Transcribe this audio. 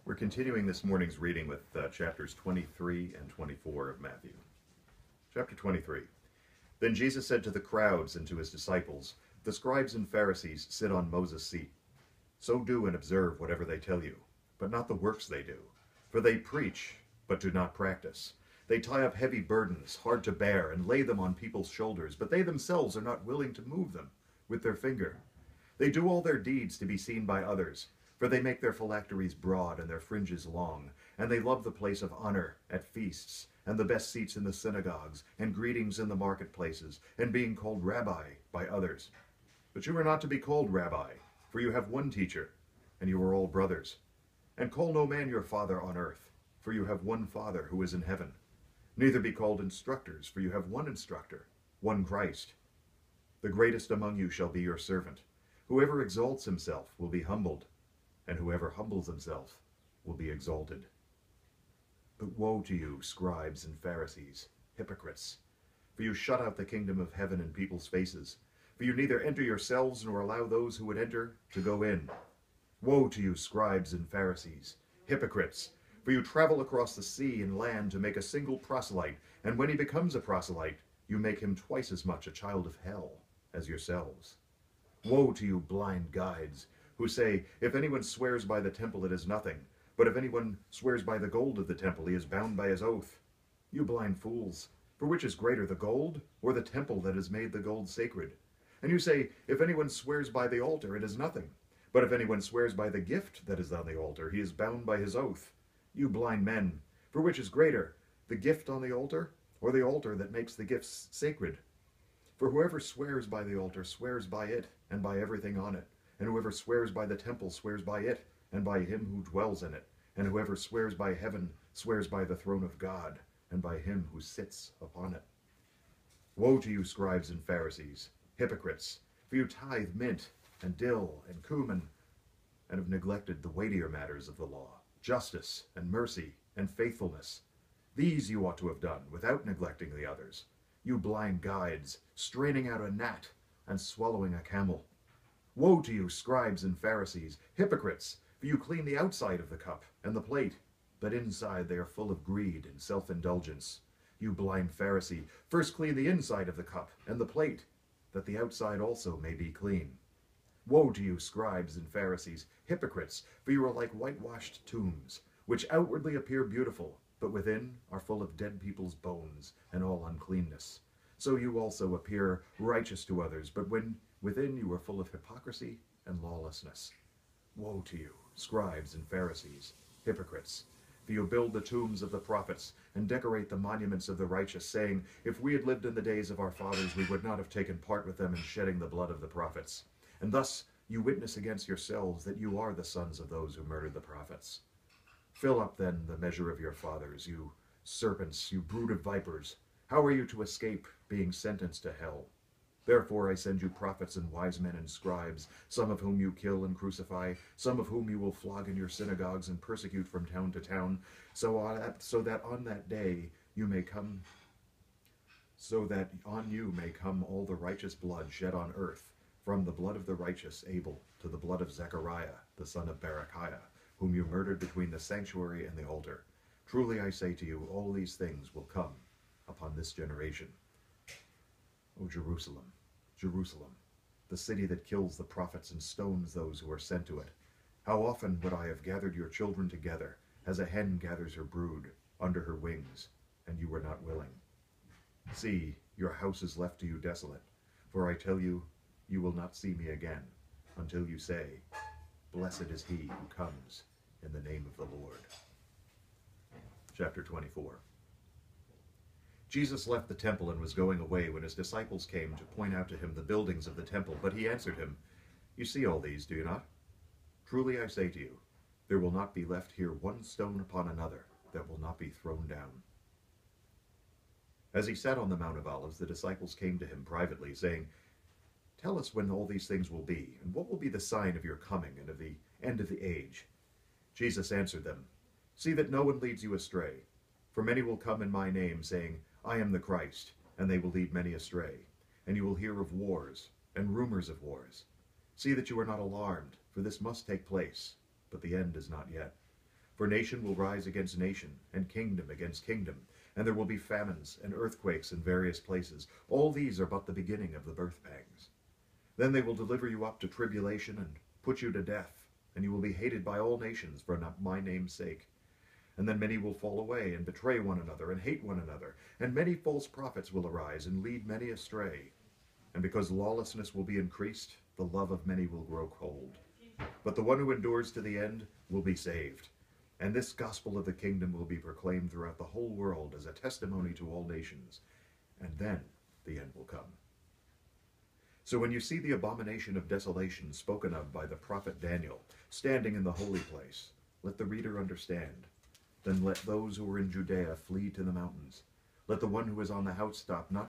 We're continuing this morning's reading with chapters 23 and 24 of Matthew. Chapter 23. Then Jesus said to the crowds and to his disciples, "The scribes and Pharisees sit on Moses' seat. So do and observe whatever they tell you, but not the works they do. For they preach, but do not practice. They tie up heavy burdens, hard to bear, and lay them on people's shoulders, but they themselves are not willing to move them with their finger. They do all their deeds to be seen by others, for they make their phylacteries broad and their fringes long, and they love the place of honor at feasts, and the best seats in the synagogues, and greetings in the marketplaces, and being called rabbi by others. But you are not to be called rabbi, for you have one teacher, and you are all brothers. And call no man your father on earth, for you have one Father who is in heaven. Neither be called instructors, for you have one instructor, one Christ. The greatest among you shall be your servant. Whoever exalts himself will be humbled, and whoever humbles himself will be exalted. But woe to you, scribes and Pharisees, hypocrites! For you shut out the kingdom of heaven in people's faces. For you neither enter yourselves nor allow those who would enter to go in. Woe to you, scribes and Pharisees, hypocrites! For you travel across the sea and land to make a single proselyte, and when he becomes a proselyte, you make him twice as much a child of hell as yourselves. Woe to you, blind guides, who say, if anyone swears by the temple, it is nothing. But if anyone swears by the gold of the temple, he is bound by his oath. You blind fools, for which is greater, the gold or the temple that has made the gold sacred? And you say, if anyone swears by the altar, it is nothing. But if anyone swears by the gift that is on the altar, he is bound by his oath. You blind men, for which is greater, the gift on the altar or the altar that makes the gifts sacred? For whoever swears by the altar swears by it and by everything on it. And whoever swears by the temple swears by it, and by him who dwells in it. And whoever swears by heaven swears by the throne of God, and by him who sits upon it. Woe to you, scribes and Pharisees, hypocrites! For you tithe mint, and dill, and cumin, and have neglected the weightier matters of the law, justice, and mercy, and faithfulness. These you ought to have done, without neglecting the others. You blind guides, straining out a gnat, and swallowing a camel. Woe to you, scribes and Pharisees, hypocrites! For you clean the outside of the cup and the plate, but inside they are full of greed and self-indulgence. You blind Pharisee, first clean the inside of the cup and the plate, that the outside also may be clean. Woe to you, scribes and Pharisees, hypocrites! For you are like whitewashed tombs, which outwardly appear beautiful, but within are full of dead people's bones and all uncleanness. So you also appear righteous to others, but when within you are full of hypocrisy and lawlessness. Woe to you, scribes and Pharisees, hypocrites! For you build the tombs of the prophets and decorate the monuments of the righteous, saying, if we had lived in the days of our fathers, we would not have taken part with them in shedding the blood of the prophets. And thus you witness against yourselves that you are the sons of those who murdered the prophets. Fill up then the measure of your fathers, you serpents, you brood of vipers. How are you to escape being sentenced to hell? Therefore I send you prophets and wise men and scribes, some of whom you kill and crucify, some of whom you will flog in your synagogues and persecute from town to town, so that on you may come all the righteous blood shed on earth, from the blood of the righteous Abel to the blood of Zechariah, the son of Berechiah, whom you murdered between the sanctuary and the altar. Truly I say to you, all these things will come upon this generation. O Jerusalem, Jerusalem, the city that kills the prophets and stones those who are sent to it. How often would I have gathered your children together, as a hen gathers her brood under her wings, and you were not willing. See, your house is left to you desolate, for I tell you, you will not see me again, until you say, blessed is he who comes in the name of the Lord. Chapter 24. Jesus left the temple and was going away when his disciples came to point out to him the buildings of the temple. But he answered him, you see all these, do you not? Truly I say to you, there will not be left here one stone upon another that will not be thrown down. As he sat on the Mount of Olives, the disciples came to him privately, saying, tell us when all these things will be, and what will be the sign of your coming and of the end of the age? Jesus answered them, see that no one leads you astray. For many will come in my name, saying, I am the Christ, and they will lead many astray. And you will hear of wars and rumors of wars. See that you are not alarmed, for this must take place, but the end is not yet. For nation will rise against nation, and kingdom against kingdom, and there will be famines and earthquakes in various places. All these are but the beginning of the birth pangs. Then they will deliver you up to tribulation and put you to death, and you will be hated by all nations for my name's sake. And then many will fall away and betray one another and hate one another, and many false prophets will arise and lead many astray. And because lawlessness will be increased, the love of many will grow cold. But the one who endures to the end will be saved. And this gospel of the kingdom will be proclaimed throughout the whole world as a testimony to all nations, and then the end will come. So when you see the abomination of desolation spoken of by the prophet Daniel standing in the holy place, let the reader understand. Then let those who are in Judea flee to the mountains. Let the one who is on the housetop not